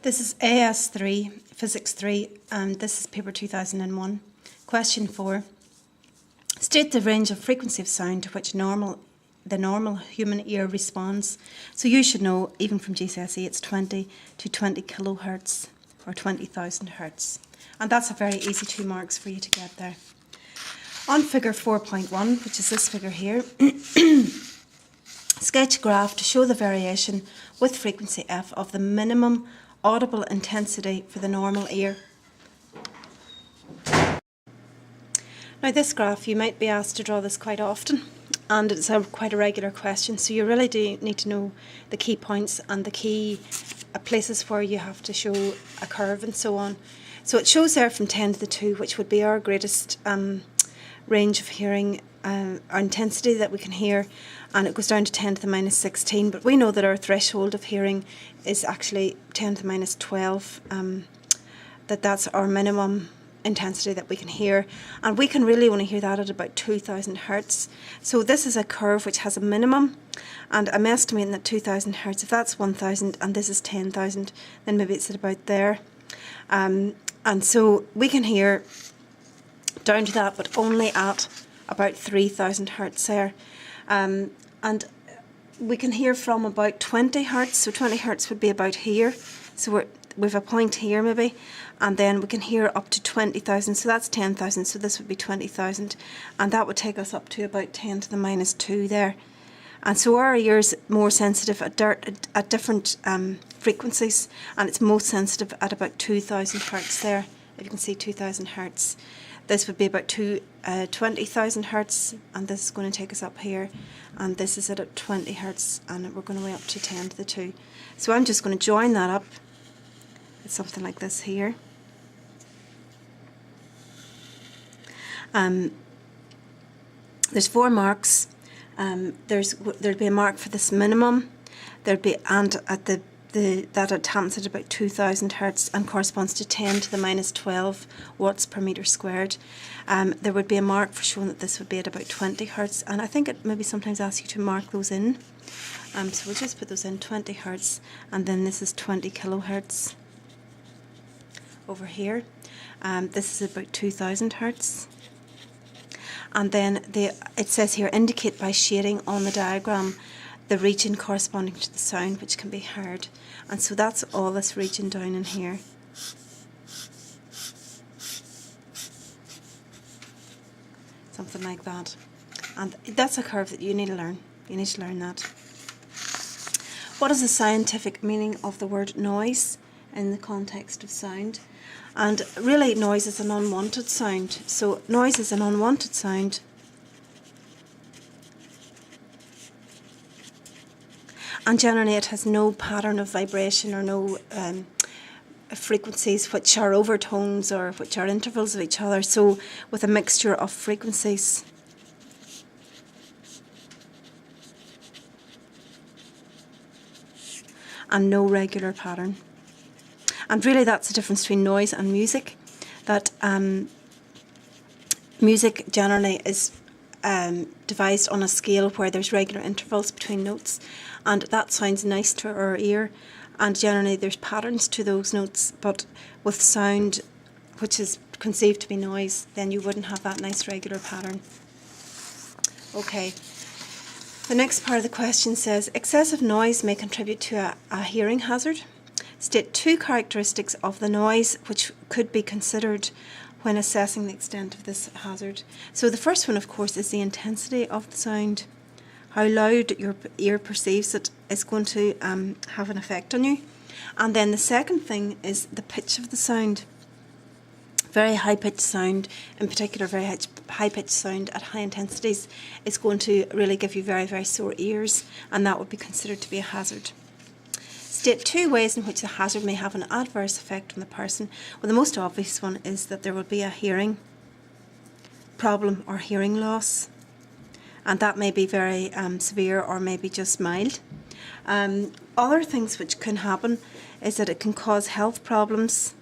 This is AS3, Physics 3, and this is paper 2001. Question 4. State the range of frequency of sound to which the normal human ear responds. So you should know, even from GCSE, it's 20 to 20 kilohertz or 20,000 hertz. And that's a very easy 2 marks for you to get there. On figure 4.1, which is this figure here, sketch a graph to show the variation with frequency f of the minimum audible intensity for the normal ear. Now this graph, you might be asked to draw this quite often, and it's quite a regular question, so you really do need to know the key points and the key places where you have to show a curve and so on. So it shows there from 10 to the 2, which would be our greatest range of hearing, our intensity that we can hear, and it goes down to 10 to the minus 16, but we know that our threshold of hearing is actually 10 to the minus 12, that's our minimum intensity that we can hear, and we can really only hear that at about 2,000 hertz. So this is a curve which has a minimum, and I'm estimating that 2,000 hertz, if that's 1,000 and this is 10,000, then maybe it's at about there. And so we can hear down to that, but only at about 3,000 hertz there. And we can hear from about 20 hertz, so 20 hertz would be about here. So we've a point here maybe, and then we can hear up to 20,000, so that's 10,000, so this would be 20,000, and that would take us up to about 10 to the minus 2 there. And so our ear's more sensitive at different frequencies, and it's most sensitive at about 2,000 hertz there. If you can see 2,000 hertz. This would be about 20,000 hertz, and this is going to take us up here, and this is at 20 hertz, and we're going way up to 10 to the 2. So I'm just going to join that up. It's something like this here. There's 4 marks. There'd be a mark for this minimum. There'd be and at that it happens at about 2,000 hertz and corresponds to 10 to the minus 12 watts per meter squared. There would be a mark for showing that this would be at about 20 hertz, and I think it maybe sometimes asks you to mark those in. So we'll just put those in, 20 hertz, and then this is 20 kilohertz over here. This is about 2,000 hertz. And then it says here, indicate by shading on the diagram the region corresponding to the sound which can be heard. And so that's all this region down in here. Something like that. And that's a curve that you need to learn. You need to learn that. What is the scientific meaning of the word noise in the context of sound? And really noise is an unwanted sound. So noise is an unwanted sound. And generally it has no pattern of vibration or no frequencies which are overtones or which are intervals of each other. So with a mixture of frequencies. And no regular pattern. And really that's the difference between noise and music. That music generally is devised on a scale where there's regular intervals between notes, and that sounds nice to our ear, and generally there's patterns to those notes, but with sound, which is conceived to be noise, then you wouldn't have that nice regular pattern. Okay, the next part of the question says, excessive noise may contribute to a hearing hazard. State 2 characteristics of the noise which could be considered when assessing the extent of this hazard. So the first one, of course, is the intensity of the sound. How loud your ear perceives it is going to have an effect on you. And then the second thing is the pitch of the sound. Very high-pitched sound, in particular very high-pitched sound at high intensities, is going to really give you very, very sore ears, and that would be considered to be a hazard. State 2 ways in which the hazard may have an adverse effect on the person. Well, the most obvious one is that there will be a hearing problem or hearing loss, and that may be very severe or maybe just mild. Other things which can happen is that it can cause health problems,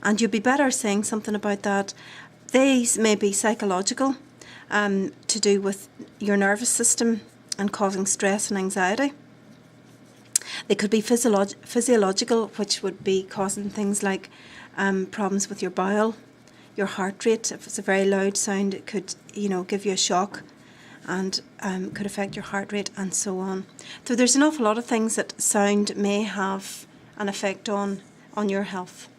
and you'd be better saying something about that. These may be psychological, to do with your nervous system and causing stress and anxiety. They could be physiological, which would be causing things like problems with your bowel, your heart rate. If it's a very loud sound, it could, give you a shock and could affect your heart rate and so on. So there's an awful lot of things that sound may have an effect on your health.